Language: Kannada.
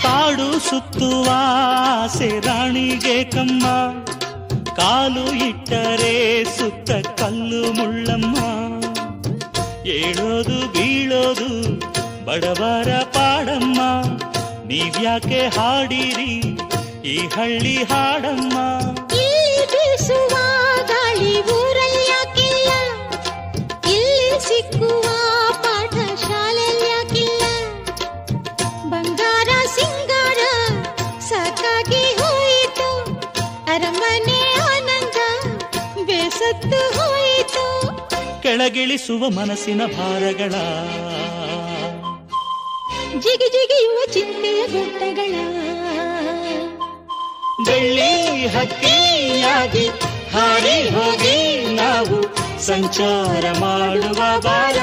ಕಾಡು ಸುತ್ತುವ ಆಸೆ ರಾಣಿಗೆ ಕಮ್ಮ, ಕಾಲು ಇಟ್ಟರೆ ಸುತ್ತ ಕಲ್ಲು ಮುಳ್ಳಮ್ಮ. ಏಳೋದು ಬೀಳೋದು ಬಡವರ ಪಾಡಮ್ಮ, ನೀವ್ಯಾಕೆ ಹಾಡಿರಿ ಈ ಹಳ್ಳಿ ಹಾಡಮ್ಮ. ಇಲ್ಲಿ ಬೀಸುವ ಗಾಳಿ ಊರಲ್ಲಿ ಯಾಕಿಲ್ಲ, ಇಲ್ಲಿ ಸಿಕ್ಕುವ ಪಾಠ ಶಾಲೆಯಲ್ಲಿ ಯಾಕಿಲ್ಲ. ಬಂಗಾರ ಸಿಂಗಾರ ಸಾಕಾಗಿ ಹೋಯಿತು, ಅರಮನೆ ಆನಂದ ಬೇಸತ್ತು ಹೋಯಿತು. ಕೆಳಗಿಳಿಸುವ ಮನಸ್ಸಿನ ಭಾರಗಳ, ಜಿಗಿ ಜಿಗಿಯುವ ಚಿಂತೆಯ ಗುಡ್ಡಗಳ. ಬೆಳ್ಳಿ ಹಕ್ಕಿಯಾಗಿ ಹಾರಿ ಹೋಗಿ ನಾವು ಸಂಚಾರ ಮಾಡುವ ಬಾರ.